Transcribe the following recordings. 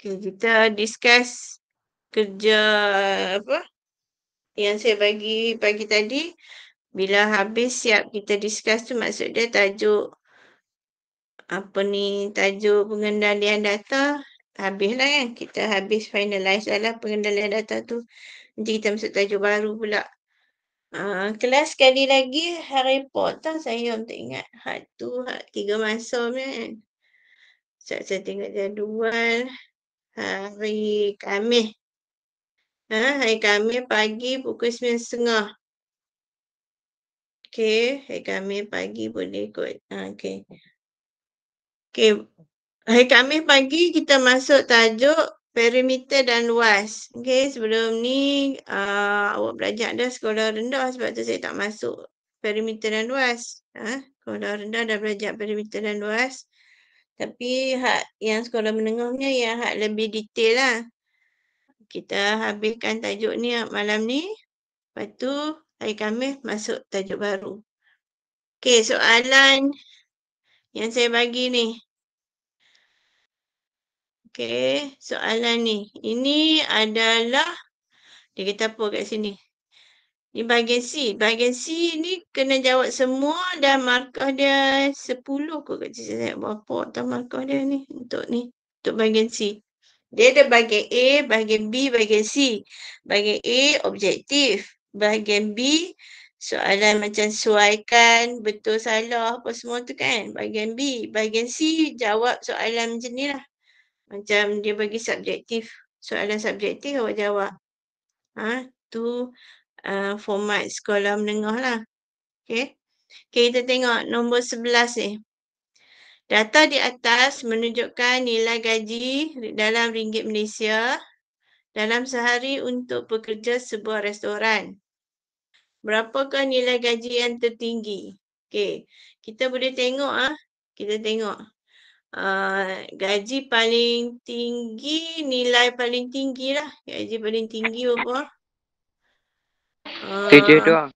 Okay, kita discuss kerja apa yang saya bagi pagi tadi. Bila habis siap kita discuss tu maksud dia tajuk apa ni, tajuk pengendalian data habislah kan. Kita habis finalize lah pengendalian data tu. Nanti kita masuk tajuk baru pula. Kelas sekali lagi hari report tau saya untuk ingat. Hak tu, hak 3 masa kan. Saya tengok jadual hari Khamis. Hari Khamis pagi pukul 9.30. Okey, hari Khamis pagi boleh ikut. Okey. Okey, hari Khamis pagi kita masuk tajuk perimeter dan luas. Okey, sebelum ni awak belajar dah sekolah rendah sebab tu saya tak masuk perimeter dan luas. Sekolah rendah dah belajar perimeter dan luas. Tapi hak yang sekolah menengah punya yang hak lebih detail lah. Kita habiskan tajuk ni malam ni. Lepas tu hari Khamis masuk tajuk baru. Okey, soalan yang saya bagi ni. Okey, soalan ni. Ini adalah, dia kata apa kat sini? Ni bahagian C. Bahagian C ni kena jawab semua dan markah dia 10 kot kat sini. Saya berapa tak markah dia ni untuk ni. Untuk bahagian C. Dia ada bahagian A, bahagian B, bahagian C. Bahagian A, objektif. Bahagian B, soalan macam sesuaikan, betul salah, apa semua tu kan. Bahagian B. Bahagian C, jawab soalan macam ni lah. Macam dia bagi subjektif. Soalan subjektif awak jawab. Tu format sekolah menengah lah. Okay. Okay, kita tengok nombor 11 ni. Data di atas menunjukkan nilai gaji dalam ringgit Malaysia dalam sehari untuk pekerja sebuah restoran. Berapakah nilai gaji yang tertinggi? Okay, kita boleh tengok kita tengok. Gaji paling tinggi, nilai paling tinggi lah. Gaji paling tinggi berapa? 72.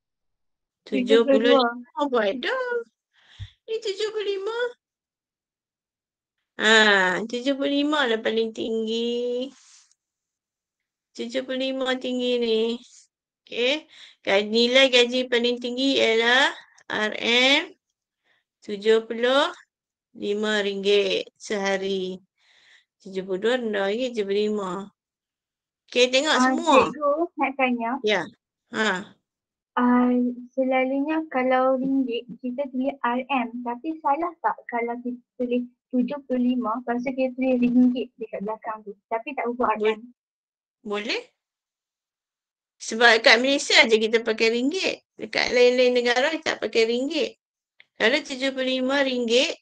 75. Apa ada? Ni 75. 75 lah paling tinggi. 75 tinggi ni. Okay. Nilai gaji paling tinggi ialah RM RM75 sehari. 72 rendah lagi, 75. Okay, tengok semua. Cikgu nak tanya. Ya. Selalunya kalau ringgit kita tulis RM, tapi salah tak kalau kita tulis 75, lepas tu kita tulis ringgit dekat belakang tu, tapi tak ubah RM. Boleh. Sebab kat Malaysia je kita pakai ringgit. Dekat lain-lain negara tak pakai ringgit. Kalau RM75,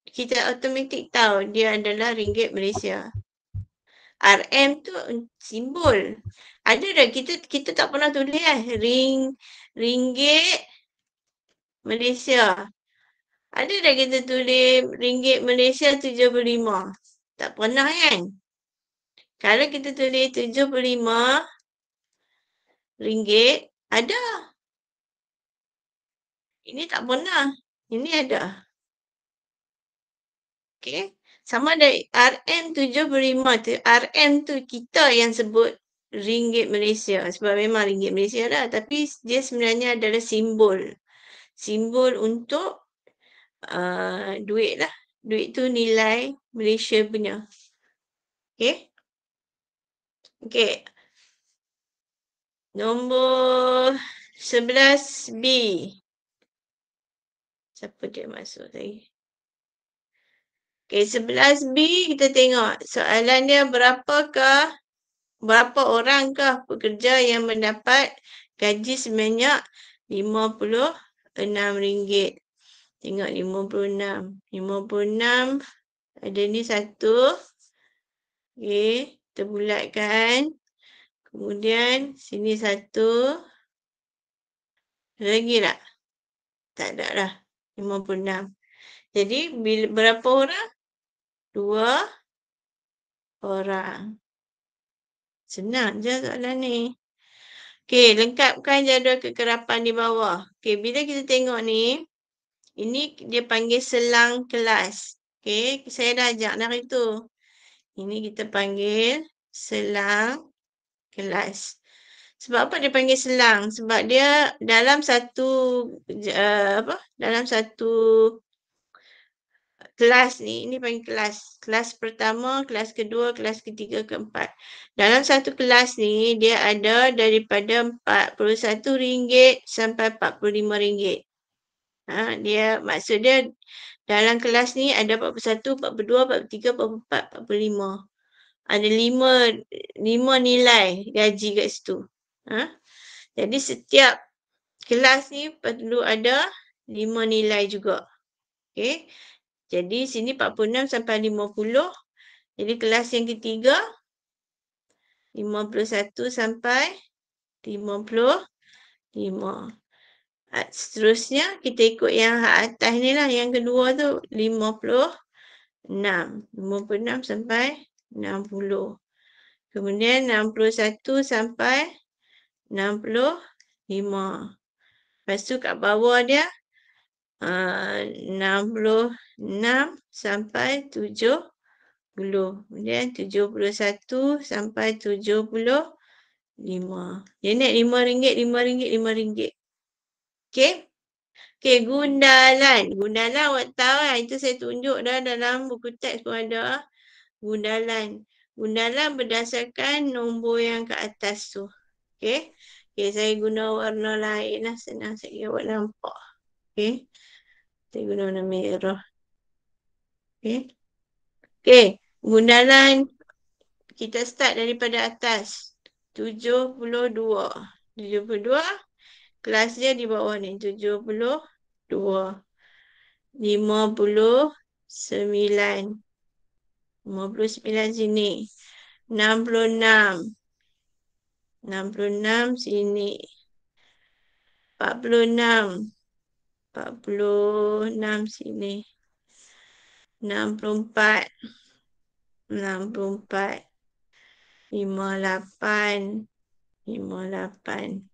kita automatik tahu dia adalah ringgit Malaysia. RM tu simbol. Ada dah kita tak pernah tulis ringgit Malaysia. Ada dah kita tulis ringgit Malaysia 75. Tak pernah kan? Kalau kita tulis 75 ringgit, ada. Ini tak pernah. Ini ada. Okay. Sama ada RM75 tu. RM tu kita yang sebut ringgit Malaysia. Sebab memang ringgit Malaysia lah. Tapi dia sebenarnya adalah simbol. Simbol untuk duit lah. Duit tu nilai Malaysia punya. Okay. Okay. Nombor 11B. Siapa dia masuk tadi? Okay, 11B kita tengok. Soalan dia berapa orangkah pekerja yang mendapat gaji sebanyak RM56? Tengok 56. 56 ada ni satu. Okay, kita bulatkan. Kemudian sini satu. Lagi tak? Tak ada lah. 56. Jadi berapa orang? 2 orang. Senang je soalan ni. Okey, lengkapkan jadual kekerapan di bawah. Okey, bila kita tengok ni, ini dia panggil selang kelas. Okey, saya dah ajak dari tu. Ini kita panggil selang kelas. Sebab apa dia panggil selang? Sebab dia dalam satu dalam satu kelas ni, ini panggil kelas. Kelas pertama, kelas kedua, kelas ketiga, keempat. Dalam satu kelas ni, dia ada daripada RM41 sampai RM45. Dia maksud dia dalam kelas ni ada 41, 42, 43, 44, 45. Ada lima nilai gaji kat situ. Jadi setiap kelas ni perlu ada 5 nilai juga. Okey. Jadi sini 46 sampai 50. Jadi kelas yang ketiga 51 sampai 55. Seterusnya kita ikut yang atas ni lah. Yang kedua tu 56. 56 sampai 60. Kemudian 61 sampai 65. Lepas tu kat bawah dia 66 sampai 70. Kemudian 71 sampai 75. Dia naik RM5, RM5, RM5. Okey? Okey, gundalan. Gundalan awak tahu kan? Itu saya tunjuk dah dalam buku teks pun ada. Gundalan. Gundalan berdasarkan nombor yang kat atas tu. Okey? Okey, saya guna warna lain lah. Senang sikit awak nampak. Okey? Saya guna warna merah. Okey? Okey, gundalan kita start daripada atas. 72. 72. Kelas dia di bawah ni. 72. 59. 59 sini. 66. 66 sini. 46. 46 sini. 64. 64. 58. 58.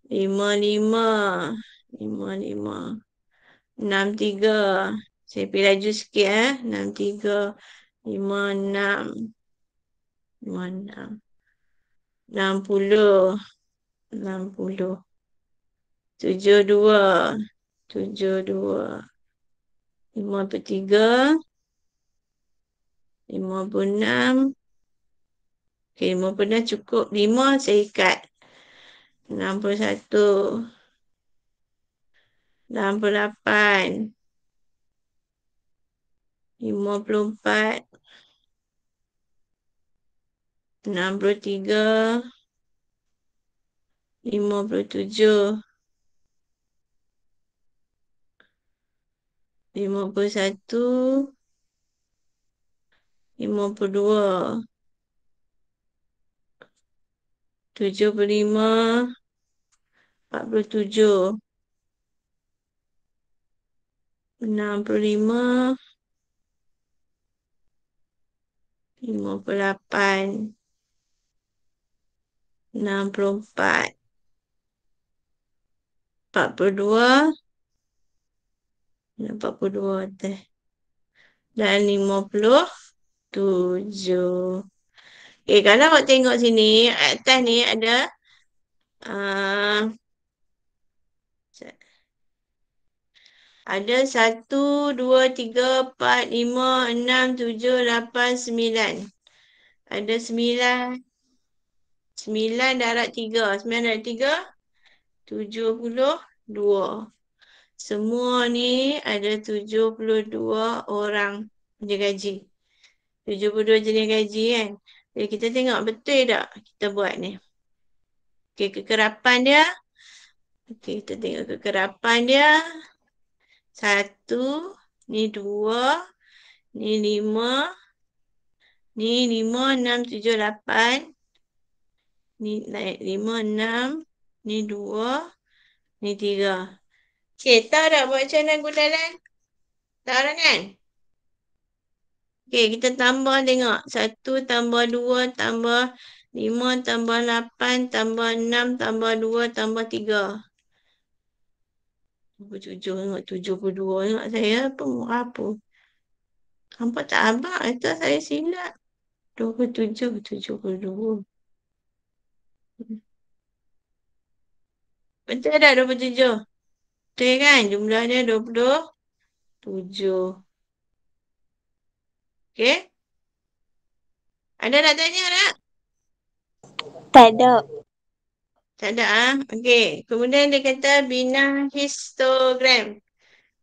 55. 55. 63. Saya pergi laju sikit 63. 56. 56. 60. 60. 72. 72. 53. 56. Okey, 56 cukup. 5 saya ikat. 61. 68. 54. 63. 57. 51. 52. 75. 47. 65. 58. 64. 42. 42 atas. Dan 57. Kalau awak tengok sini, atas ni ada ada 1, 2, 3, 4, 5, 6, 7, 8, 9. Ada 9. 9 darab 3. 9 darab 3. 72. Semua ni ada 72 orang punya gaji. 72 jenis gaji kan. Jadi kita tengok betul tak kita buat ni. Okey, kekerapan dia. Okey, kita tengok kekerapan dia. 1. Ni 2. Ni 5. Ni 5, 6, 7, 8. Ni naik 5, 6. Ni 2. Ni 3. Okey, tahu tak buat macam mana gundalan? Tahu dah kan? Okey, kita tambah tengok. 1 tambah 2 tambah 5 tambah 8 tambah 6 tambah 2 tambah 3. 7 tengok 72 tengok saya apa. Nampak tak abang? Itu saya silap. 27, 72. Betul tak 27? Betul kan? Jumlahnya 27. Okey? Ada nak tanya tak? Tak ada. Tak ada ah. Okey. Kemudian dia kata bina histogram.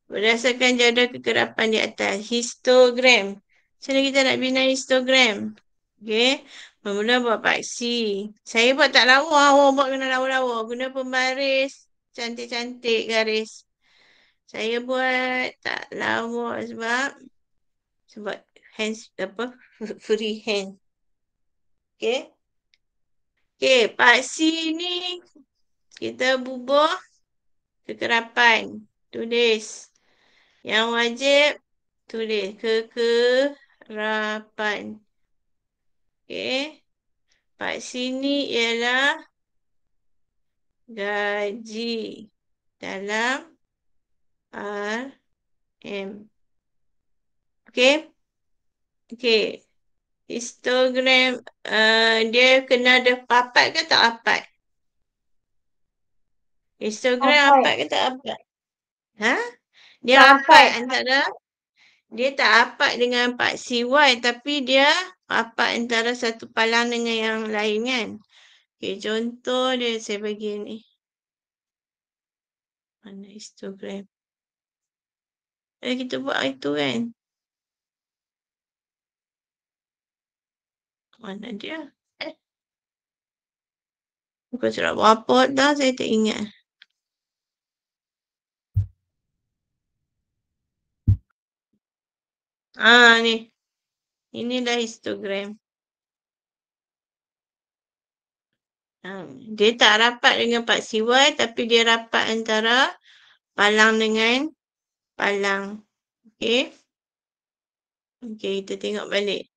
Berdasarkan jadual kekerapan di atas. Histogram. Macam mana kita nak bina histogram? Okey. Mula-mula buat paksi. Saya buat tak lawa. Awak buat kena lawa-lawa. Guna pembaris. Cantik-cantik garis. Saya buat tak lawa sebab hands apa? Free hand. Okey. Okey, paksi ni kita bubuh kekerapan. Tulis. Yang wajib tulis kekerapan. Okey. Paksi ni ialah gaji dalam RM. Okey. Okey. Histogram dia kena ada papat ke tak papat? Histogram Papat. papat ke tak papat? Ha? Dia Tak papat papat. antara dia tak papat dengan paksi Y tapi dia papat antara satu palang dengan yang lain kan. Okey, contoh dia saya bagi ni. Mana histogram? Kita buat itu kan. Mana dia? Bukan surat berapa dah saya tak ingat. Ni. Inilah histogram. Dia tak rapat dengan paksi Y tapi dia rapat antara palang dengan palang. Okey. Okey, kita tengok balik.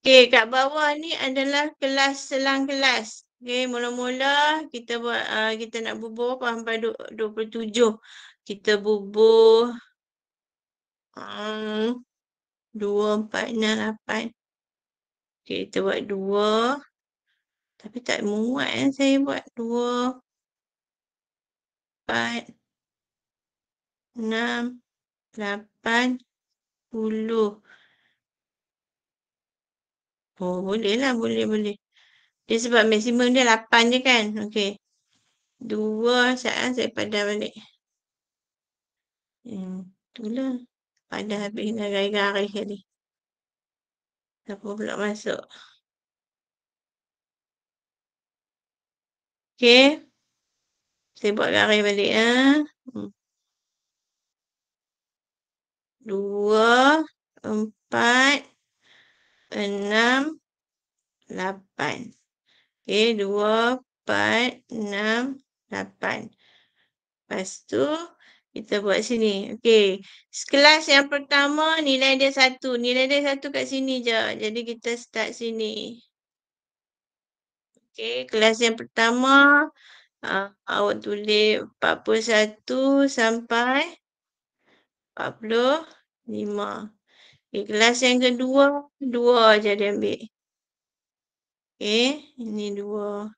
Okey, kat bawah ni adalah kelas selang kelas. Okey, mula-mula kita buat kita nak bubuh sampai 27. Kita bubuh 2, 4, 6, 8. Okey, kita buat 2. Tapi tak muat saya buat 2, 4, 6, 8, 10. Oh, boleh lah, boleh. Dia sebab maksimum dia 8 je kan. Okey. 2, saya padah balik. Itulah. Padah habis dengan garis-garis tadi. Siapa pula masuk? Okey. Saya buat garis balik. 2, 4, 6, 8. Okey, 2, 4, 6, 8. Lepas tu, kita buat sini. Okey, kelas yang pertama nilai dia 1. Nilai dia 1 kat sini je. Jadi kita start sini. Okey, kelas yang pertama awak tulis 41 sampai 45. Okey, kelas yang kedua, 2 je dia ambil. Okey, ini 2.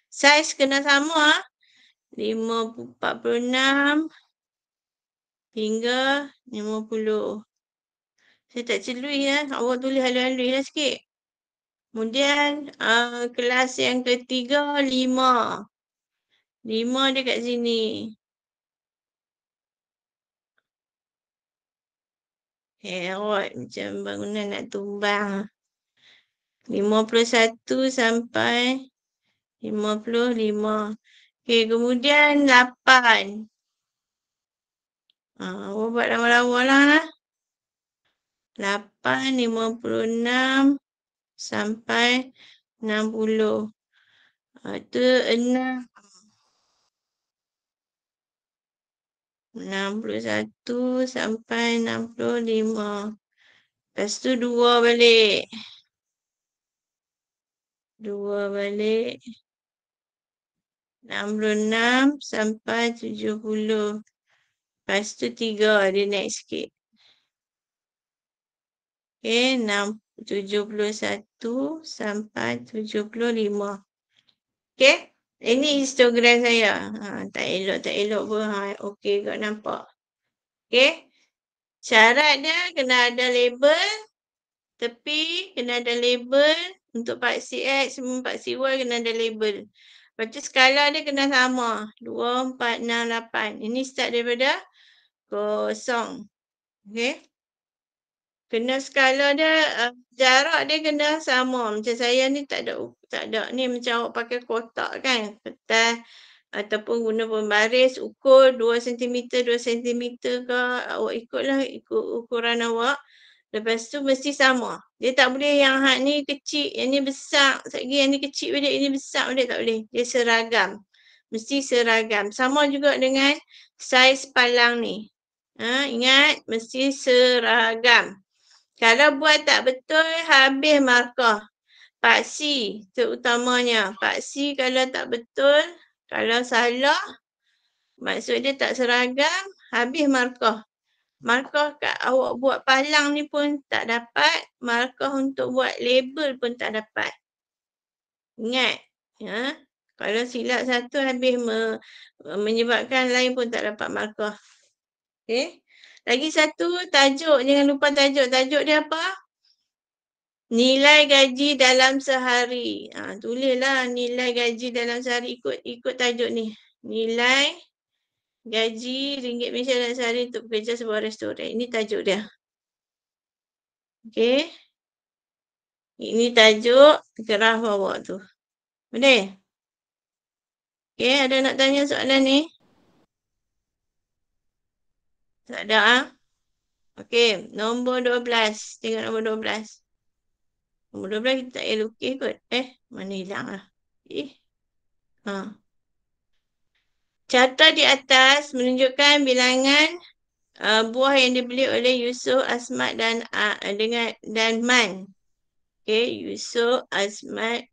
Saiz kena sama. 46 hingga 50. Saya tak celui ya. Awak tulis halus-halus lah sikit. Kemudian kelas yang ketiga 5. 5 dia kat sini. Herot macam bangunan nak tumbang. 51 sampai 55. Okey, kemudian 8. Awak buat lama-lama lah. 8, 56 sampai 60. Itu 6. 61 sampai 65. Lepas tu 2 balik. 2 balik. 66 sampai 70. Lepas tu 3 dia naik sikit. Okey, 71 sampai 75. Okey, ini histogram saya. Tak elok pun. Okey kau nampak. Okey. Syarat dia kena ada label. Tepi kena ada label. Untuk part CX, part CY kena ada label. Lepas tu skala dia kena sama. 2, 4, 6, 8. Ini start daripada 0. Okey. Kena skala dia, jarak dia kena sama. Macam saya ni tak ada. Ni macam awak pakai kotak kan. Kertas ataupun guna pembaris ukur 2 cm, 2 cm ke. Awak ikutlah ikut ukuran awak. Lepas tu mesti sama. Dia tak boleh yang hak ni kecil, yang ni besar. Sekali yang ni kecil balik, yang ni besar balik. Tak boleh. Dia seragam. Mesti seragam. Sama juga dengan saiz palang ni. Ingat, mesti seragam. Kalau buat tak betul, habis markah. Paksi terutamanya. Paksi kalau tak betul, kalau salah, maksud dia tak seragam, habis markah. Markah kat awak buat palang ni pun tak dapat. Markah untuk buat label pun tak dapat. Ingat. Ya? Kalau silap satu habis menyebabkan lain pun tak dapat markah. Okey. Lagi satu tajuk. Jangan lupa tajuk. Tajuk dia apa? Nilai gaji dalam sehari. Tulislah nilai gaji dalam sehari. Ikut tajuk ni. Nilai gaji ringgit Malaysia dalam sehari untuk bekerja sebuah restoran. Ini tajuk dia. Okey. Ini tajuk graf bawah tu. Boleh? Okey, ada nak tanya soalan ni? Tak ada Okey, nombor 12. Tengok nombor 12. Nombor 12 kita tak payah lukis kot. Mana hilang lah. Carta di atas menunjukkan bilangan buah yang dibeli oleh Yusuf, Asmat dan Man. Okey, Yusuf, Azmat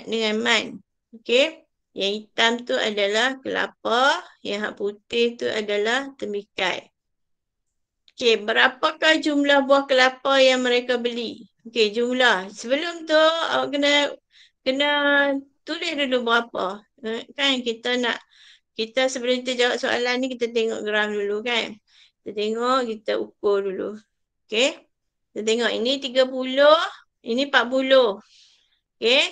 dengan Man. Okey, yang hitam tu adalah kelapa, yang putih tu adalah temikai. Okey, berapakah jumlah buah kelapa yang mereka beli? Okey, jumlah. Sebelum tu awak kena tulis dulu berapa. Kan kita sebelum kita jawab soalan ni kita tengok graf dulu kan. Kita tengok, kita ukur dulu. Okey. Kita tengok ini 30, ini 40. Okey.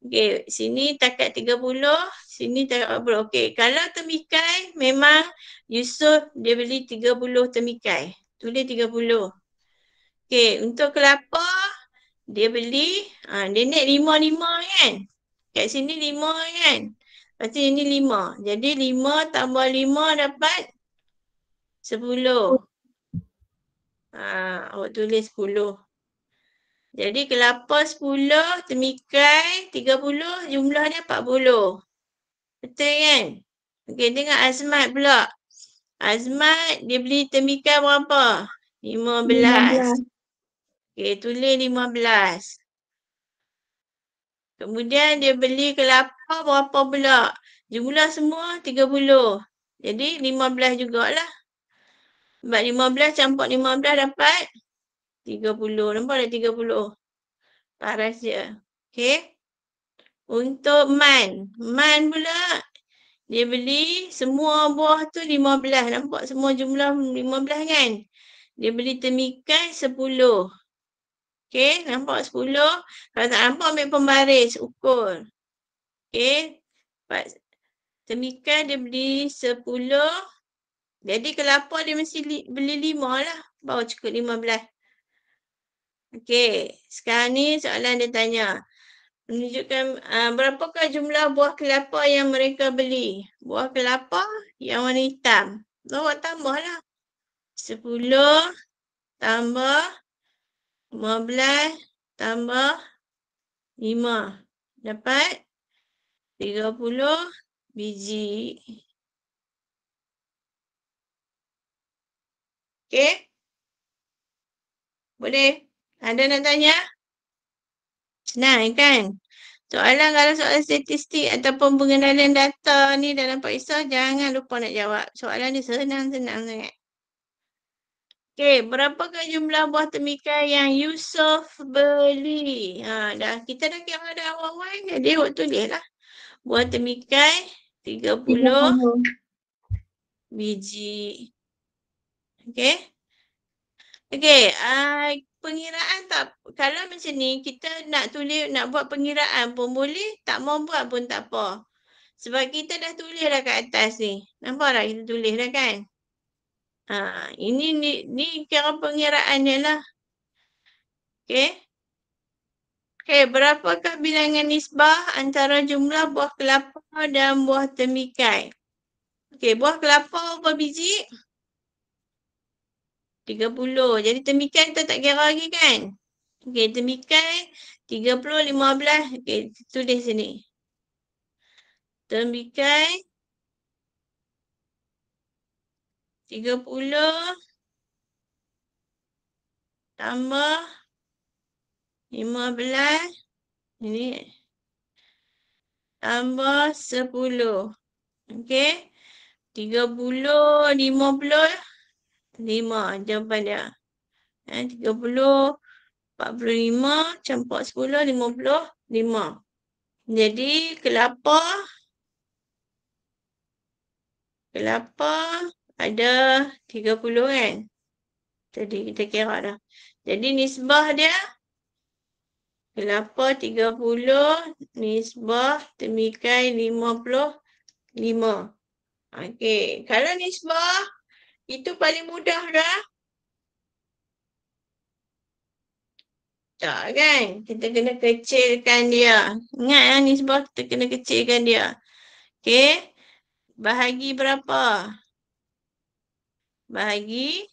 Okey, sini takat 30, sini takat 40. Okey, kalau temikai memang Yusuf dia beli 30 temikai. Tulis 30. Okey, untuk kelapa dia beli, dia naik 5 kan? Kat sini 5 kan? Lepas tu ini 5. Jadi 5 tambah 5 dapat 10. Awak tulis 10. Jadi kelapa 10, temikai 30, jumlah dia 40. Betul kan? Okey, tengok Azmat pula. Azmat dia beli temikai berapa? 15. Okey, tulis 15. Kemudian dia beli kelapa berapa pula? Jumlah semua 30. Jadi 15 jugalah. Sebab 15 campur 15 dapat 30. Nampak tak 30? Paras dia. Okey. Untuk Man. Man pula dia beli semua buah tu 15. Nampak semua jumlah 15 kan? Dia beli temikai 10. Okey, nampak 10. Kalau tak nampak ambil pembaris, ukur. Okey. Temikai dia beli 10. Jadi kelapa dia mesti beli 5 lah. Baru cukup 15. Okey, sekarang ni soalan dia tanya. Menunjukkan berapakah jumlah buah kelapa yang mereka beli. Buah kelapa yang warna hitam. Awak tambahlah. 10 tambah 15 tambah 5. Dapat 30 biji. Okey? Boleh? Ada nak tanya? Senang kan? Soalan kalau soalan statistik ataupun pengenalan data ni dalam Pak Isah, jangan lupa nak jawab. Soalan ni senang-senang sangat. Okey, berapakah jumlah buah temikai yang Yusof beli? Kita dah kira dah awal-awal, jadi awak tulislah. Buah temikai 30 30. biji. Okey? Okey, pengiraan tak, kalau macam ni kita nak buat pengiraan pun boleh, tak mau buat pun tak apa. Sebab kita dah tulis dah kat atas ni. Nampak tak kita tulis dah kan? Ini kira pengiraan dia lah. Okey? Okey, berapakah bilangan nisbah antara jumlah buah kelapa dan buah temikai? Okey, buah kelapa berapa biji? 30. Jadi temikai kita tak kira lagi kan? Okey, temikai 30, 15. Okey, tulis sini. Temikai 30 tambah 15. Ini tambah 10. Okey. 30, 55 jawapan dia. 30, 45 campur 10, 55. Jadi kelapa ada 30 kan? Tadi kita kira dah. Jadi nisbah dia kelapa 30, nisbah temikai 55. Okey, kalau nisbah itu paling mudah kah? Tak kan? Kita kena kecilkan dia. Ingat ya, nisbah kita kena kecilkan dia. Okey, bahagi berapa? Bahagi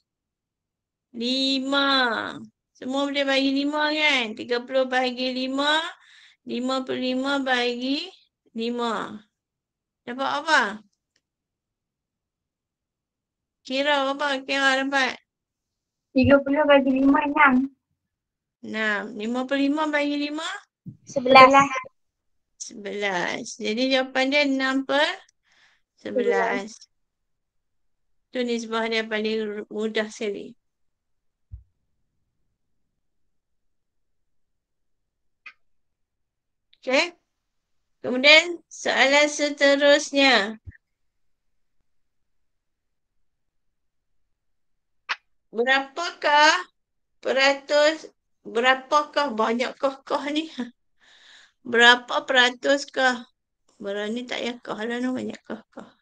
5. Semua boleh bagi 5 kan? 30 bahagi 5, 55 bahagi 5. Dapat apa? Kira apa? Kira dapat 30 bagi 5, 6. 6. 55 bagi 5, 11. 11. Jadi jawapan dia 6/11. Itu nisbah dia paling mudah sekali. Okey. Kemudian soalan seterusnya. Berapakah banyakkah ni? Berapa peratuskah? Berani tak ya kah lah no, banyakkah kah?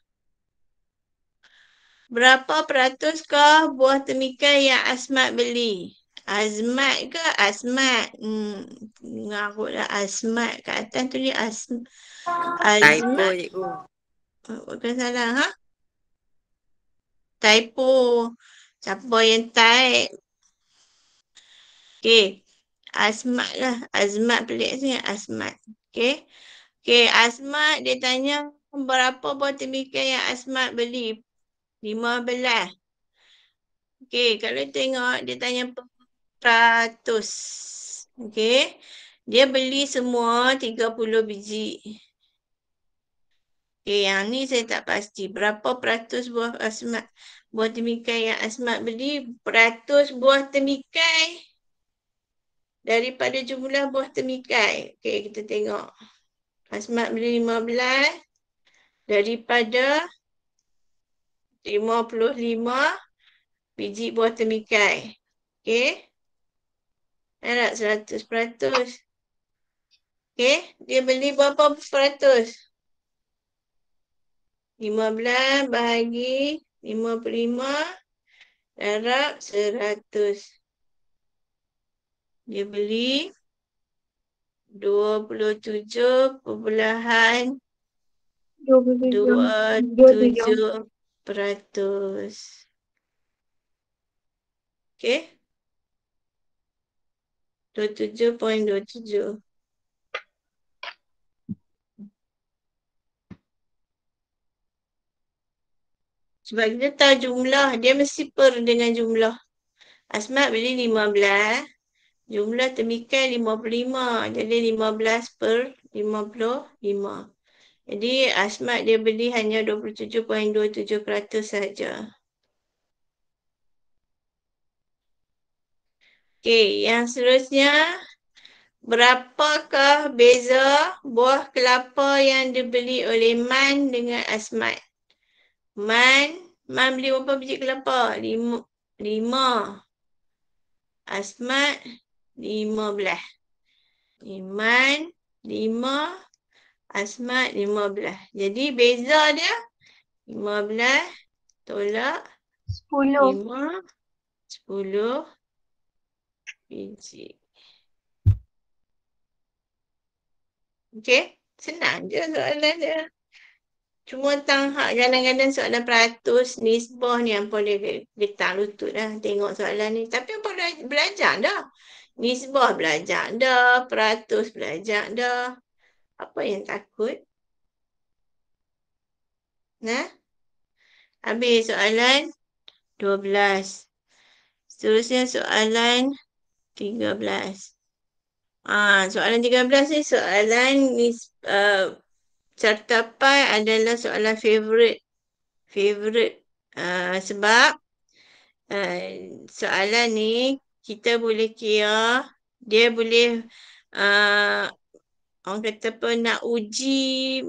Berapa peratuskah buah temikai yang Asmat beli? Azmat ke Asmat? Ngarutlah Asmat kat atas tu dia Typo, Azmat. cikgu. Bukan salah, ha? Typo. Siapa yang type? Okey. Asmat lah. Azmat pelik sangat. Asmat. Okey. Okey. Asmat dia tanya berapa buah temikai yang Asmat beli? 15. Okey. Kalau tengok dia tanya peratus. Okey. Dia beli semua 30 biji. Okey. Yang ni saya tak pasti. Berapa peratus buah Asmat? Buah temikai yang Asmat beli? Peratus buah temikai daripada jumlah buah temikai. Okey, kita tengok. Asmat beli 15 daripada 55 biji buah temikai. Okey. Ada 100%. Okey, dia beli berapa peratus? 15 bahagi 55 darab 100. Dia beli 27.27%. Okey. 27.27. Sebab kita tahu jumlah, dia mesti per dengan jumlah. Asmat beli 15, jumlah temikai 55. Jadi 15/55. Jadi Asmat dia beli hanya 27.27% saja. Okey, yang seterusnya. Berapakah beza buah kelapa yang dibeli oleh Man dengan Asmat? Man beli berapa biji kelapa? 5. Asmat 15. Man 5, Asmat 15. Jadi beza dia 15 tolak 10. 5, 10 biji. Okey, senang je soalan dia. Cuma hak kadang-kadang soalan peratus, nisbah ni yang boleh getah lutut dah tengok soalan ni. Tapi apa belajar dah. Nisbah belajar dah, peratus belajar dah. Apa yang takut? Nah, habis soalan 12. Seterusnya soalan 13. Soalan 13 ni soalan carta pai adalah soalan favourite. Sebab soalan ni kita boleh kira, dia boleh orang kata apa, nak uji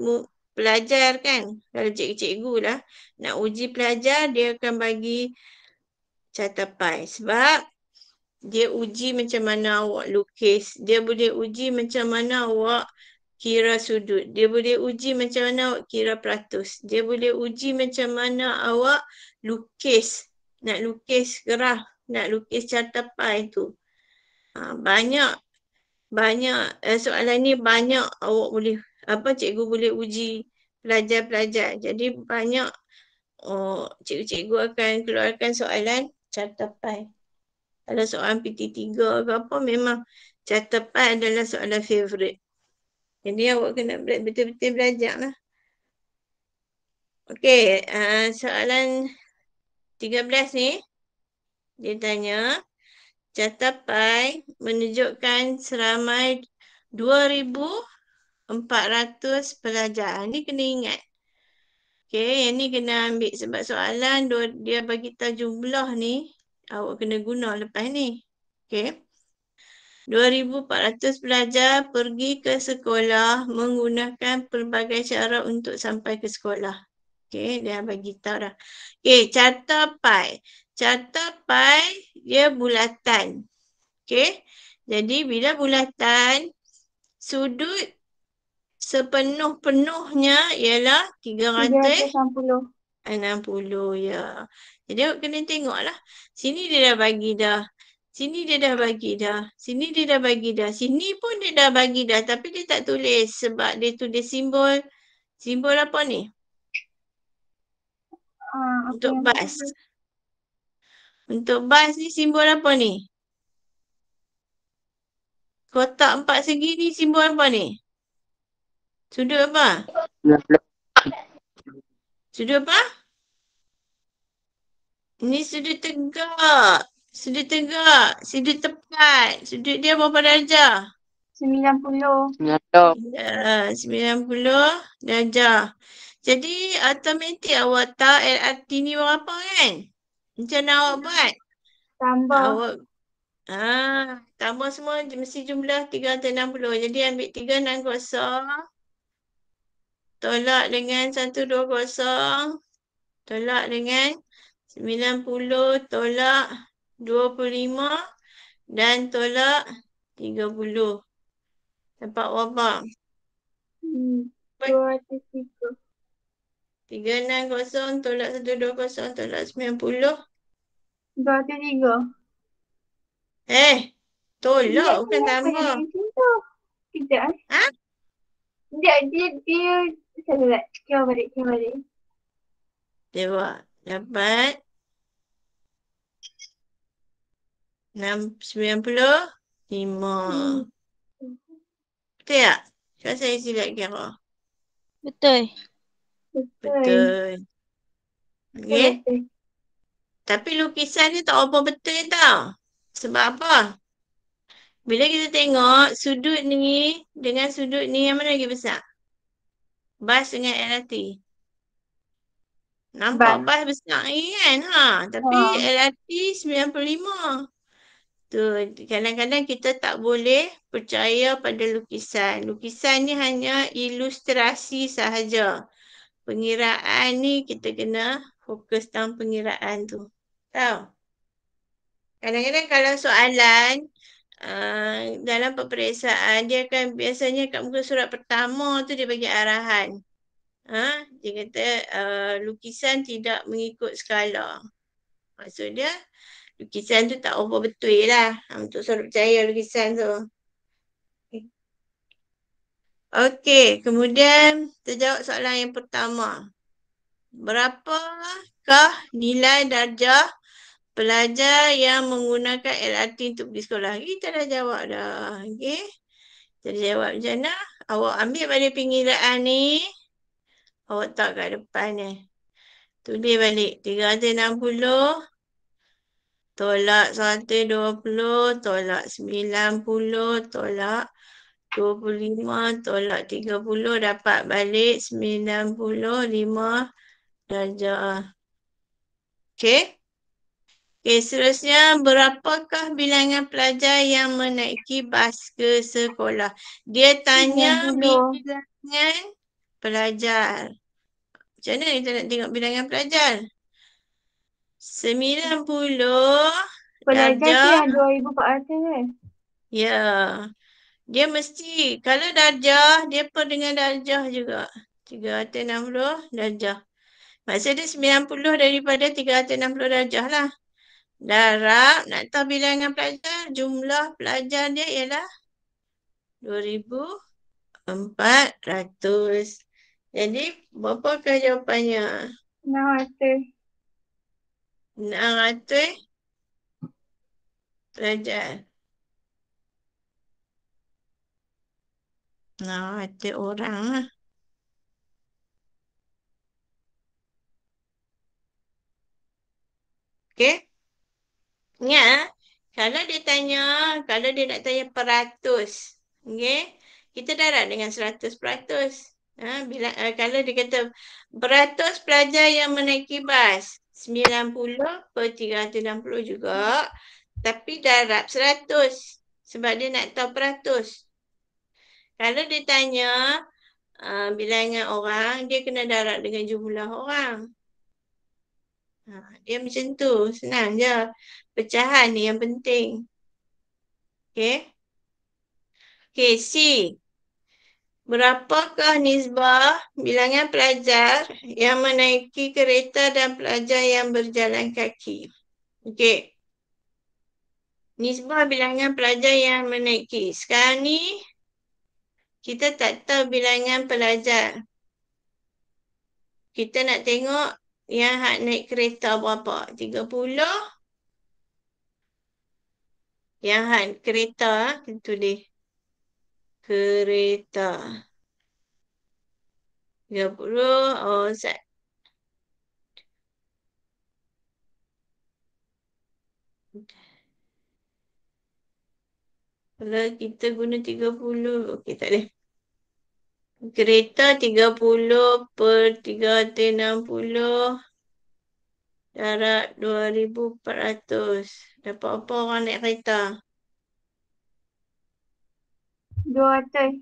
pelajar kan. Kalau cikgu lah nak uji pelajar, dia akan bagi carta pai. Sebab dia uji macam mana awak lukis. Dia boleh uji macam mana awak kira sudut. Dia boleh uji macam mana awak kira peratus. Dia boleh uji macam mana awak lukis. Nak lukis gerah, nak lukis carta pai tu. Banyak soalan ni banyak awak boleh, cikgu boleh uji pelajar-pelajar. Jadi banyak cikgu-cikgu akan keluarkan soalan carta pai. Kalau soalan PT3 ke apa, memang carta pai adalah soalan favourite. Jadi awak kena betul-betul belajar lah. Okey, soalan 13 ni, dia tanya, carta pai menunjukkan seramai 2,400 pelajar. Ni kena ingat. Okey, yang ni kena ambil sebab soalan dia bagi tahu jumlah ni, awak kena guna lepas ni. Okey. 2,400 pelajar pergi ke sekolah menggunakan pelbagai cara untuk sampai ke sekolah. Okey, dia bagi tahu dah. Okey, carta pai. Carta pai dia bulatan. Okey. Jadi bila bulatan, sudut sepenuh-penuhnya ialah 360. 60, ya. Jadi awak kena tengoklah. Sini dia dah bagi dah. Sini dia dah bagi dah. Sini dia dah bagi dah. Sini pun dia dah bagi dah. Tapi dia tak tulis sebab dia tulis simbol. Simbol apa ni? Untuk bas. Untuk bas ni simbol apa ni? Kotak 4 segi ni simbol apa ni? Sudut apa? Sudut apa? Ni sudut tegak. Sudut tegak. Sudut tepat. Sudut dia berapa darjah? 90. 90 darjah. Jadi automatik awak tahu LRT ni berapa kan? Macam mana awak buat? Tambah. Awak tambah semua mesti jumlah 360. Jadi ambil 360 tolak dengan 120 tolak dengan 90 tolak 25 dan tolak 30. Dapat berapa? 203. 360 tolak 120 tolak 90. 203. Tolak bukan tambah. Kejap. Sekejap, dia salah. Kira balik. Dia buat. Dapat 95. Betul tak? Cuba saya silap kira. Betul. Betul. Okey. Tapi lukisan ni tak apa betul tau. Sebab apa? Bila kita tengok sudut ni dengan sudut ni, yang mana lagi besar? Bas dengan LRT. Nampak bas besar lagi kan? Tapi LRT 95. Tu, kadang-kadang kita tak boleh percaya pada lukisan. Lukisan ni hanya ilustrasi sahaja. Pengiraan ni kita kena fokus dalam pengiraan tu. Tahu? Kadang-kadang kalau soalan dalam peperiksaan, dia akan biasanya kat muka surat pertama tu dia bagi arahan. Dia kata lukisan tidak mengikut skala. Maksud dia, lukisan tu tak apa betul lah. Untuk suruh percaya lukisan tu. Okey, kemudian kita jawab soalan yang pertama. Berapakah nilai darjah pelajar yang menggunakan LRT untuk pergi sekolah? Kita dah jawab dah. Okey. Kita dah jawab macam mana? Awak ambil balik pengiraan ni. Awak tak kat depan ni. Tulis balik. 360 tolak 120 tolak 90 tolak 25 tolak 30 dapat balik 95 darjah. Okey. Okey, seterusnya berapakah bilangan pelajar yang menaiki bas ke sekolah? Dia tanya 90. bilangan pelajar. Macam mana kita nak tengok bilangan pelajar? 90 Pelajar tu darjah. yang 2,400 kan? Ya. Dia mesti, kalau darjah, dia per dengan darjah juga. 360 darjah. Maksud dia 90 daripada 360 darjah lah. Darab, nak tahu bilangan pelajar, jumlah pelajar dia ialah 2,400. Jadi, berapakah jawapannya? 600. 600 pelajar. 600 orang lah. Okey? Ingat, kalau dia nak tanya peratus, okey? Kita darab dengan 100%. Kalau dia kata beratus pelajar yang menaiki bas, 90 per 360 juga, tapi darab 100 sebab dia nak tahu peratus. Kalau dia tanya bilangan orang, dia kena darab dengan jumlah orang. Dia macam tu, senang je. Pecahan ni yang penting. Okey. Okey, C. Berapakah nisbah bilangan pelajar yang menaiki kereta dan pelajar yang berjalan kaki? Okey. Nisbah bilangan pelajar yang menaiki. Sekarang ni, kita tak tahu bilangan pelajar. Kita nak tengok yang naik kereta berapa? 30. Yang kereta, kita tulis. Kereta. 30. Oh, kalau kita guna 30, okey tak boleh. Kereta 30 per 360 darab 2,400. Dapat apa orang naik kereta? 200.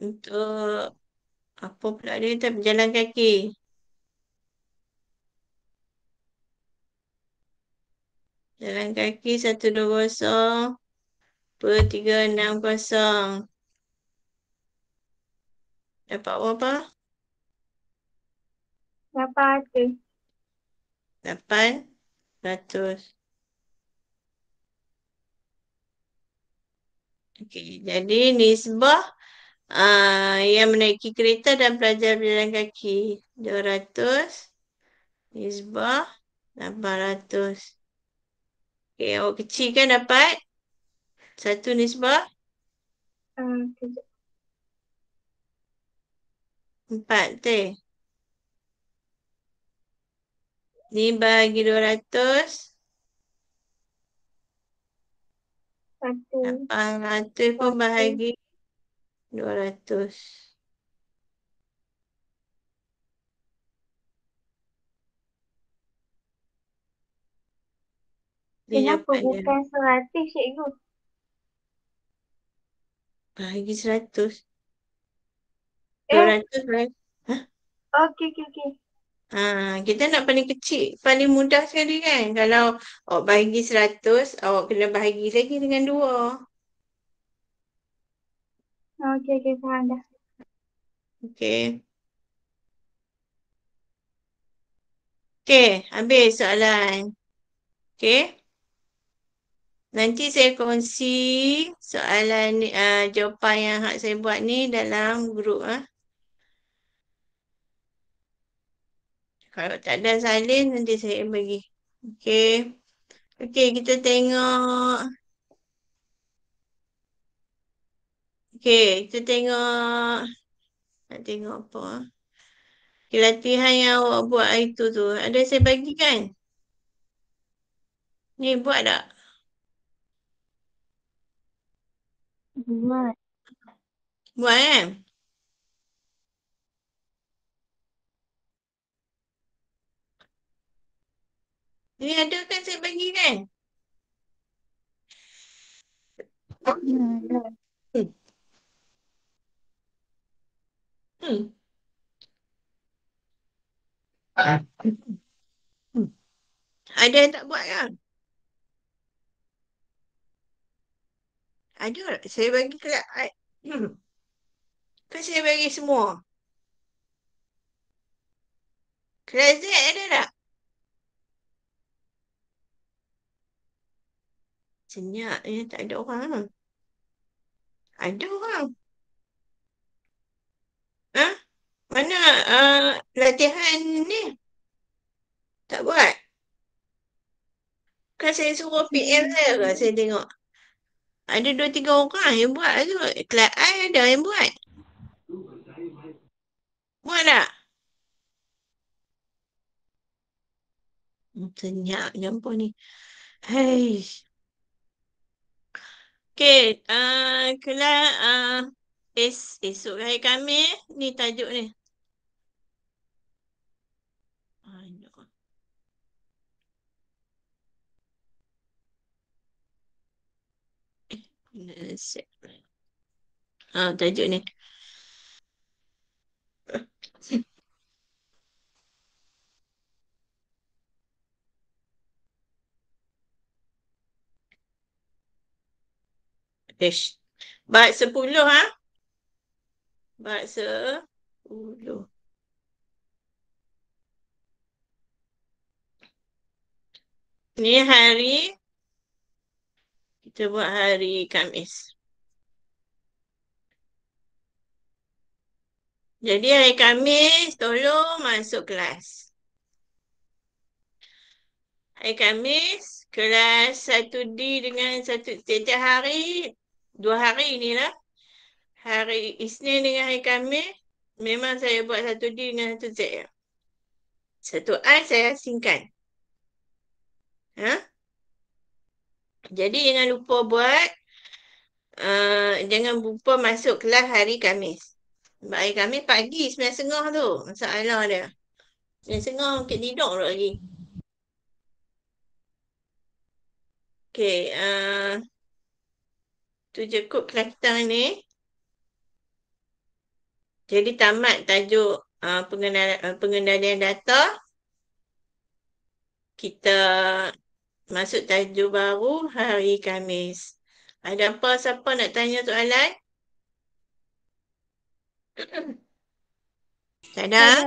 Untuk apa pula dia kata berjalan kaki. Jalan kaki 120 per 360. Dapat berapa? 800. 800. Okey, jadi nisbah yang menaiki kereta dan pelajar berjalan kaki 200. Nisbah 800. Okey, awak kecil kan dapat? Satu nisbah Kejap. 4 teh. Ni bagi 200. 1. 800 pun bahagi 200. Ni Kenapa jawapan dia. bukan 100, cikgu? Bahagi 100. Eh, 200 lah. Hah? okey, okey, okey. Kita nak paling kecil, paling mudah sekali kan. Kalau awak bahagi 100, awak kena bahagi lagi dengan 2. Okey, okey, faham dah. Okey. Okey, habis soalan. Okey. Nanti saya kongsi soalan ni, jawapan yang hak saya buat ni dalam grup. Kalau tak ada salin, nanti saya bagi. Okey. Okey, kita tengok. Okey, kita tengok. Nak tengok apa? Okay, latihan yang awak buat hari tu. Ada saya bagi kan? Ni buat tak? Buat. Buat kan? Ni ada kan saya bagi kan? Dah. Hmm. Hmm. Hmm. Ada yang tak buat kan? Ada tak? Saya bagi kelas. Kan saya bagi semua. Kelas Z ada tak? Senyap ni tak ada orang. Ada orang. Ha? Mana latihan ni? Tak buat. Kan saya suruh PM saya ke? Saya tengok. Ada 2-3 orang yang buat tu. Kelas I ada yang buat. Buat tak? Senyap campur ni. Hei. Okey. Kelas esok hari Khamis. Ni tajuk ni. Aduh. Tajuk ni. Ish. Bab 10 Bab 10. Ni hari kita buat hari Khamis. Jadi hari Khamis tolong masuk kelas. Hari Khamis kelas 1D dengan setiap hari 2 hari ni lah. Hari Isnin dengan hari Khamis memang saya buat 1D dengan 1Z. 1I saya asingkan. Jadi jangan lupa buat, jangan lupa masuk kelas hari Khamis. Sebab hari Khamis pagi 9.30 tu masalah dia. 9.30 mungkin tidur lagi. Okey, tu je kod kelas kita ni. Jadi tamat tajuk pengendalian data. Kita masuk tajuk baru hari Khamis. Ada apa siapa nak tanya soalan? Tak ada?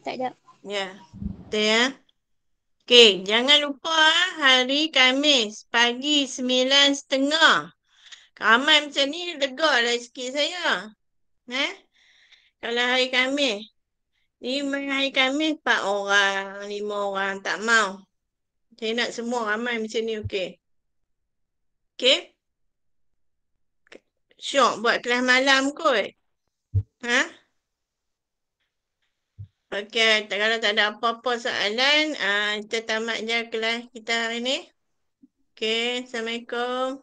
Tak ada. Ya. Betul ya. Okey, jangan lupa hari Khamis pagi 9.30. Ramai macam ni lega lah sikit saya. Kalau hari Khamis. Ni hari Khamis 4 orang, 5 orang tak mau. Saya nak semua ramai macam ni okey. Okey? Syok buat kelas malam kot. Okey, kalau tak ada apa-apa soalan, kita tamat je kelas kita hari ni. Okey, Assalamualaikum.